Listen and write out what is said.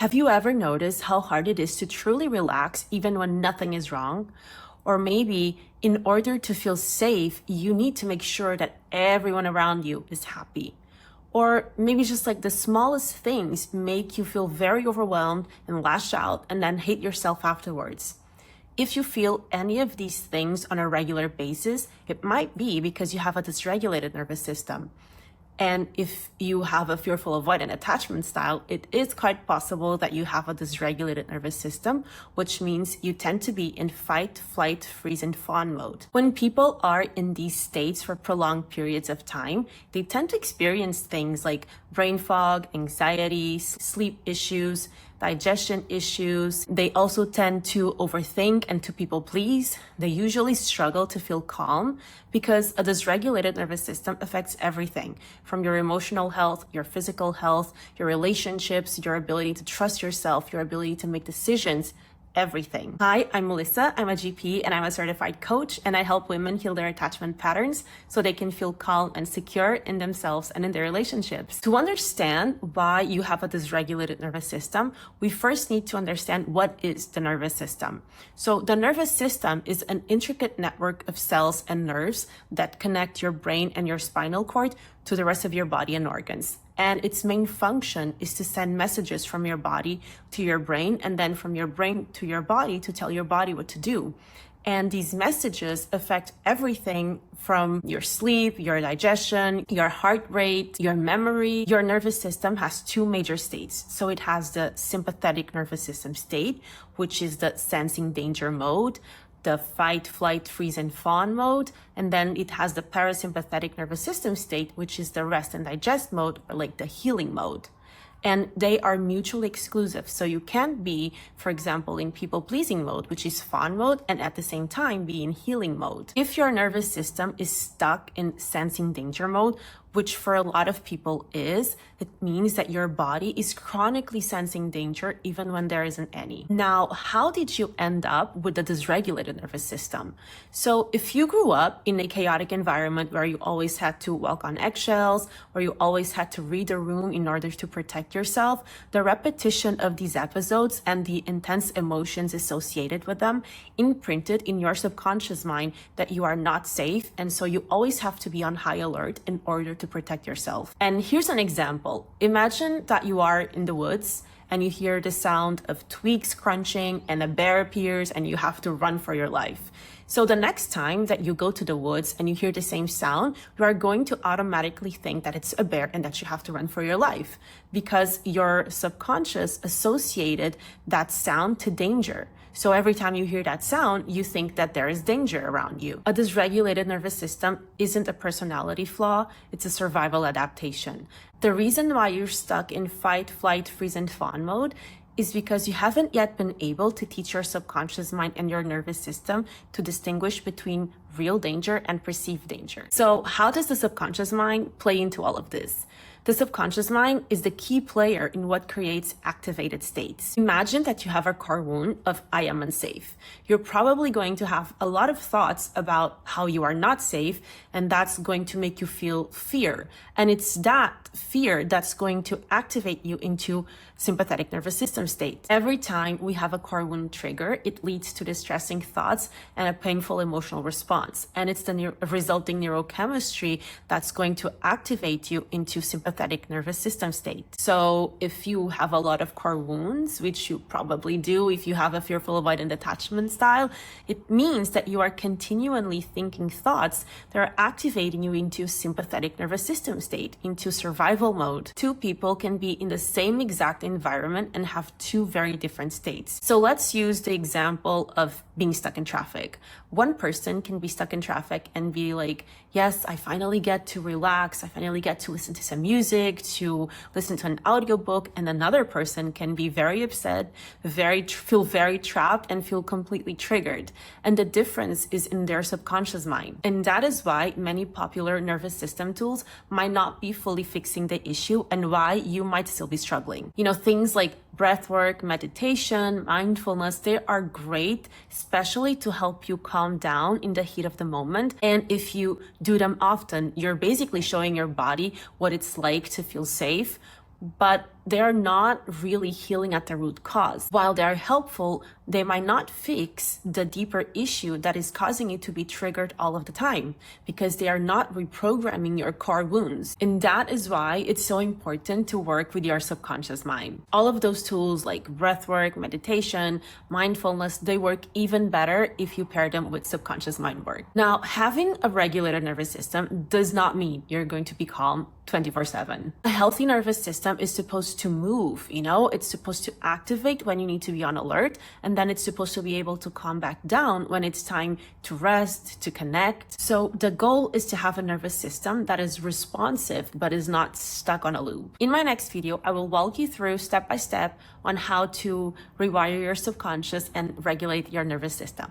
Have you ever noticed how hard it is to truly relax even when nothing is wrong? Or maybe in order to feel safe, you need to make sure that everyone around you is happy. Or maybe just like the smallest things make you feel very overwhelmed and lash out and then hate yourself afterwards. If you feel any of these things on a regular basis, it might be because you have a dysregulated nervous system. And if you have a fearful, avoidant attachment style, it is quite possible that you have a dysregulated nervous system, which means you tend to be in fight, flight, freeze, and fawn mode. When people are in these states for prolonged periods of time, they tend to experience things like brain fog, anxiety, sleep issues, digestion issues. They also tend to overthink and to people please. They usually struggle to feel calm because a dysregulated nervous system affects everything from your emotional health, your physical health, your relationships, your ability to trust yourself, your ability to make decisions, everything. Hi, I'm Melissa. I'm a GP and I'm a certified coach, and I help women heal their attachment patterns so they can feel calm and secure in themselves and in their relationships. To understand why you have a dysregulated nervous system, we first need to understand what is the nervous system. So the nervous system is an intricate network of cells and nerves that connect your brain and your spinal cord to the rest of your body and organs. And its main function is to send messages from your body to your brain, and then from your brain to your body to tell your body what to do. And these messages affect everything from your sleep, your digestion, your heart rate, your memory. Your nervous system has two major states. So it has the sympathetic nervous system state, which is the sensing danger mode, the fight, flight, freeze, and fawn mode. And then it has the parasympathetic nervous system state, which is the rest and digest mode, or like the healing mode. And they are mutually exclusive. So you can't be, for example, in people-pleasing mode, which is fawn mode, and at the same time be in healing mode. If your nervous system is stuck in sensing danger mode, which for a lot of people is, it means that your body is chronically sensing danger even when there isn't any. Now, how did you end up with the dysregulated nervous system? So if you grew up in a chaotic environment where you always had to walk on eggshells, or you always had to read a room in order to protect yourself, the repetition of these episodes and the intense emotions associated with them imprinted in your subconscious mind that you are not safe, and so you always have to be on high alert in order to protect yourself. And here's an example. Imagine that you are in the woods and you hear the sound of twigs crunching and a bear appears and you have to run for your life. So the next time that you go to the woods and you hear the same sound, you are going to automatically think that it's a bear and that you have to run for your life because your subconscious associated that sound to danger. So every time you hear that sound, you think that there is danger around you. A dysregulated nervous system isn't a personality flaw, it's a survival adaptation. The reason why you're stuck in fight, flight, freeze, and fawn mode is because you haven't yet been able to teach your subconscious mind and your nervous system to distinguish between real danger and perceived danger. So how does the subconscious mind play into all of this? The subconscious mind is the key player in what creates activated states. Imagine that you have a core wound of I am unsafe. You're probably going to have a lot of thoughts about how you are not safe, and that's going to make you feel fear. And it's that fear that's going to activate you into sympathetic nervous system state. Every time we have a core wound trigger, it leads to distressing thoughts and a painful emotional response. And it's the resulting neurochemistry that's going to activate you into sympathetic nervous system state. So if you have a lot of core wounds, which you probably do if you have a fearful, avoidant attachment style, it means that you are continually thinking thoughts that are activating you into sympathetic nervous system state, into survival mode. Two people can be in the same exact environment and have two very different states. So let's use the example of being stuck in traffic. One person can be stuck in traffic and be like, yes, I finally get to relax. I finally get to listen to some music, to listen to an audiobook. And another person can be very upset, feel very trapped and feel completely triggered. And the difference is in their subconscious mind. And that is why many popular nervous system tools might not be fully fixing the issue and why you might still be struggling. You know, things like breath work, meditation, mindfulness, they are great, especially to help you calm down in the heat of the moment. And if you do them often, you're basically showing your body what it's like to feel safe. But they are not really healing at the root cause. While they are helpful, they might not fix the deeper issue that is causing you to be triggered all of the time, because they are not reprogramming your core wounds. And that is why it's so important to work with your subconscious mind. All of those tools like breathwork, meditation, mindfulness, they work even better if you pair them with subconscious mind work. Now, having a regulated nervous system does not mean you're going to be calm 24/7. A healthy nervous system is supposed to move, it's supposed to activate when you need to be on alert, and then it's supposed to be able to calm back down when it's time to rest, to connect. So the goal is to have a nervous system that is responsive but is not stuck on a loop. In my next video, I will walk you through step by step on how to rewire your subconscious and regulate your nervous system.